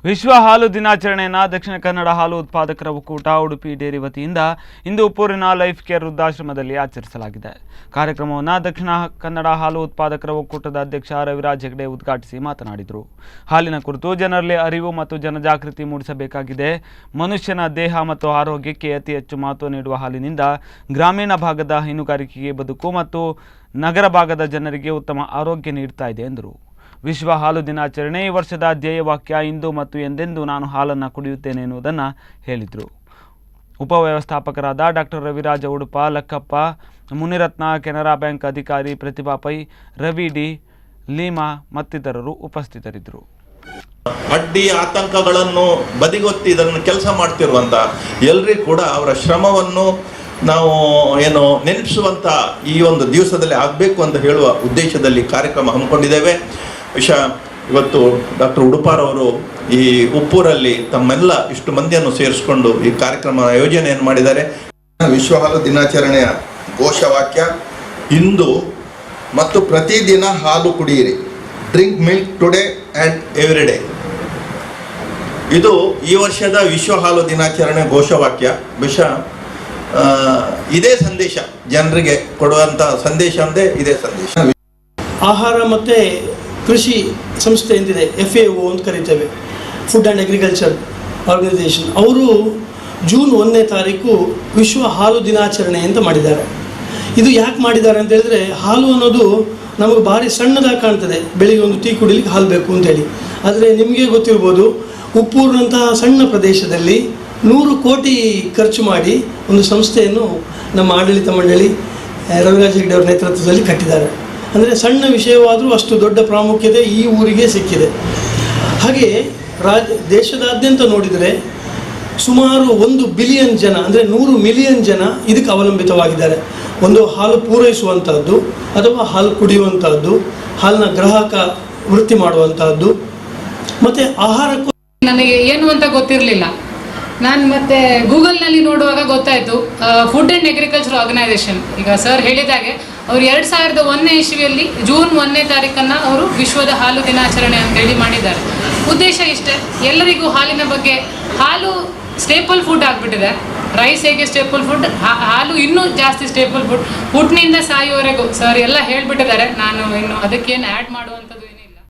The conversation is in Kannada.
ವಿಶ್ವ ಹಾಲು ದಿನಾಚರಣೆಯನ್ನು ದಕ್ಷಿಣ ಕನ್ನಡ ಹಾಲು ಉತ್ಪಾದಕರ ಒಕ್ಕೂಟ ಉಡುಪಿ ಡೇರಿ ವತಿಯಿಂದ ಇಂದು ಉಪ್ಪೂರಿನ ಲೈಫ್ ಕೇರ್ ವೃದ್ಧಾಶ್ರಮದಲ್ಲಿ ಆಚರಿಸಲಾಗಿದೆ. ಕಾರ್ಯಕ್ರಮವನ್ನು ದಕ್ಷಿಣ ಕನ್ನಡ ಹಾಲು ಉತ್ಪಾದಕರ ಒಕ್ಕೂಟದ ಅಧ್ಯಕ್ಷ ರವಿರಾಜ್ ಹೆಗ್ಡೆ ಉದ್ಘಾಟಿಸಿ ಮಾತನಾಡಿದರು. ಹಾಲಿನ ಕುರಿತು ಜನರಲ್ಲಿ ಅರಿವು ಮತ್ತು ಜನಜಾಗೃತಿ ಮೂಡಿಸಬೇಕಾಗಿದೆ. ಮನುಷ್ಯನ ದೇಹ ಮತ್ತು ಆರೋಗ್ಯಕ್ಕೆ ಅತಿ ಹೆಚ್ಚು ಮಹತ್ವ ನೀಡುವ ಹಾಲಿನಿಂದ ಗ್ರಾಮೀಣ ಭಾಗದ ಹೈನುಗಾರಿಕೆಗೆ ಬದುಕು ಮತ್ತು ನಗರ ಭಾಗದ ಜನರಿಗೆ ಉತ್ತಮ ಆರೋಗ್ಯ ನೀಡುತ್ತಾ ಇದೆ ಎಂದರು. ವಿಶ್ವ ಹಾಲು ದಿನಾಚರಣೆ ಈ ವರ್ಷದ ಧ್ಯೇಯವಾಕ್ಯ ಇಂದು ಮತ್ತು ಎಂದೆಂದೂ ನಾನು ಹಾಲನ್ನು ಕುಡಿಯುತ್ತೇನೆ ಎನ್ನುವುದನ್ನು ಹೇಳಿದರು. ಉಪವ್ಯವಸ್ಥಾಪಕರಾದ ಡಾಕ್ಟರ್ ರವಿರಾಜ ಉಡುಪ, ಲಕ್ಕಪ್ಪ, ಮುನಿರತ್ನ, ಕೆನರಾ ಬ್ಯಾಂಕ್ ಅಧಿಕಾರಿ ಪ್ರತಿಭಾ ಪೈ, ರವಿ ಡಿ, ಲೀಮಾ ಮತ್ತಿತರರು ಉಪಸ್ಥಿತರಿದ್ದರು. ಅಡ್ಡಿ ಆತಂಕಗಳನ್ನು ಬದಿಗೊತ್ತಿ ಇದನ್ನು ಕೆಲಸ ಮಾಡ್ತಿರುವಂಥ ಎಲ್ಲರಿಗೂ ಕೂಡ ಅವರ ಶ್ರಮವನ್ನು ನಾವು ನೆನಪಿಸುವಂಥ ಈ ಒಂದು ದಿವಸದಲ್ಲಿ ಆಗಬೇಕು ಅಂತ ಹೇಳುವ ಉದ್ದೇಶದಲ್ಲಿ ಕಾರ್ಯಕ್ರಮ ಹಮ್ಮಿಕೊಂಡಿದ್ದೇವೆ. ಇವತ್ತು ಡಾಕ್ಟರ್ ಉಡುಪಾರವರು ಈ ಉಪ್ಪೂರಲ್ಲಿ ತಮ್ಮೆಲ್ಲ ಇಷ್ಟು ಮಂದಿಯನ್ನು ಸೇರಿಸಿಕೊಂಡು ಈ ಕಾರ್ಯಕ್ರಮ ಆಯೋಜನೆಯನ್ನು ಮಾಡಿದ್ದಾರೆ. ವಿಶ್ವ ಹಾಲು ದಿನಾಚರಣೆಯ ಘೋಷವಾಕ್ಯ ಇಂದು ಮತ್ತು ಪ್ರತಿದಿನ ಹಾಲು ಕುಡಿಯಿರಿ, drink milk today and every day. ಇದು ಈ ವರ್ಷದ ವಿಶ್ವ ಹಾಲು ದಿನಾಚರಣೆ ಘೋಷವಾಕ್ಯ. ಇದೇ ಸಂದೇಶ ಜನರಿಗೆ ಕೊಡುವಂಥ ಸಂದೇಶ ಅಂದರೆ ಇದೇ ಸಂದೇಶ. ಆಹಾರ ಮತ್ತು ಕೃಷಿ ಸಂಸ್ಥೆ ಎಂದಿದೆ, FAO ಅಂತ ಕರಿತೇವೆ, ಫುಡ್ ಆ್ಯಂಡ್ ಅಗ್ರಿಕಲ್ಚರ್ ಆರ್ಗನೈಸೇಷನ್. ಅವರು ಜೂನ್ 1ನೇ ತಾರೀಕು ವಿಶ್ವ ಹಾಲು ದಿನಾಚರಣೆ ಅಂತ ಮಾಡಿದ್ದಾರೆ. ಇದು ಯಾಕೆ ಮಾಡಿದ್ದಾರೆ ಅಂತ ಹೇಳಿದ್ರೆ, ಹಾಲು ಅನ್ನೋದು ನಮಗೆ ಭಾರಿ ಸಣ್ಣದಾಗಿ ಕಾಣ್ತದೆ. ಬೆಳಿಗ್ಗೆ ಒಂದು ಟೀ ಕುಡಿಲಿಕ್ಕೆ ಹಾಲು ಬೇಕು ಅಂತೇಳಿ. ಆದರೆ ನಿಮಗೆ ಗೊತ್ತಿರ್ಬೋದು, ಉಪ್ಪೂರಿನಂತಹ ಸಣ್ಣ ಪ್ರದೇಶದಲ್ಲಿ 100 ಕೋಟಿ ಖರ್ಚು ಮಾಡಿ ಒಂದು ಸಂಸ್ಥೆಯನ್ನು ನಮ್ಮ ಆಡಳಿತ ಮಂಡಳಿ ರವಿರಾಜ್ ಹೆಗ್ಡೆ ಅವರ ನೇತೃತ್ವದಲ್ಲಿ ಕಟ್ಟಿದ್ದಾರೆ. ಅಂದರೆ ಸಣ್ಣ ವಿಷಯವಾದರೂ ಅಷ್ಟು ದೊಡ್ಡ ಪ್ರಾಮುಖ್ಯತೆ ಈ ಊರಿಗೆ ಸಿಕ್ಕಿದೆ. ಹಾಗೆ ದೇಶದಾದ್ಯಂತ ನೋಡಿದರೆ ಸುಮಾರು 1 ಬಿಲಿಯನ್ ಜನ, ಅಂದರೆ 100 ಮಿಲಿಯನ್ ಜನ ಇದಕ್ಕೆ ಅವಲಂಬಿತವಾಗಿದ್ದಾರೆ. ಒಂದು ಹಾಲು ಪೂರೈಸುವಂಥದ್ದು ಅಥವಾ ಹಾಲು ಕುಡಿಯುವಂಥದ್ದು, ಹಾಲಿನ ಗ್ರಾಹಕ ವೃತ್ತಿ ಮಾಡುವಂಥದ್ದು, ಮತ್ತು ಆಹಾರಕ್ಕೂ ನನಗೆ ಏನು ಅಂತ ಗೊತ್ತಿರಲಿಲ್ಲ. ನಾನು ಮತ್ತೆ ಗೂಗಲ್ನಲ್ಲಿ ನೋಡುವಾಗ ಗೊತ್ತಾಯಿತು, ಫುಡ್ ಆ್ಯಂಡ್ ಅಗ್ರಿಕಲ್ಚರ್ ಆರ್ಗನೈಸೇಷನ್, ಈಗ ಸರ್ ಹೇಳಿದಾಗೆ ಅವರು 2001ನೇ ಇಸ್ವಿಯಲ್ಲಿ ಜೂನ್ 1ನೇ ತಾರೀಕನ್ನು ಅವರು ವಿಶ್ವದ ಹಾಲು ದಿನಾಚರಣೆ ಅಂತೇಳಿ ಮಾಡಿದ್ದಾರೆ. ಉದ್ದೇಶ ಇಷ್ಟೇ, ಎಲ್ಲರಿಗೂ ಹಾಲಿನ ಬಗ್ಗೆ. ಹಾಲು ಸ್ಟೇಪಲ್ ಫುಡ್ ಆಗಿಬಿಟ್ಟಿದೆ. ರೈಸ್ ಹೇಗೆ ಸ್ಟೇಪಲ್ ಫುಡ್, ಹಾಲು ಇನ್ನೂ ಜಾಸ್ತಿ ಸ್ಟೇಪಲ್ ಫುಡ್. ಹುಟ್ಟಿನಿಂದ ಸಾಯುವವರೆಗೂ ಸರ್ ಎಲ್ಲ ಹೇಳಿಬಿಟ್ಟಿದ್ದಾರೆ. ನಾನು ಇನ್ನು ಅದಕ್ಕೇನು ಆ್ಯಡ್ ಮಾಡುವಂಥದ್ದು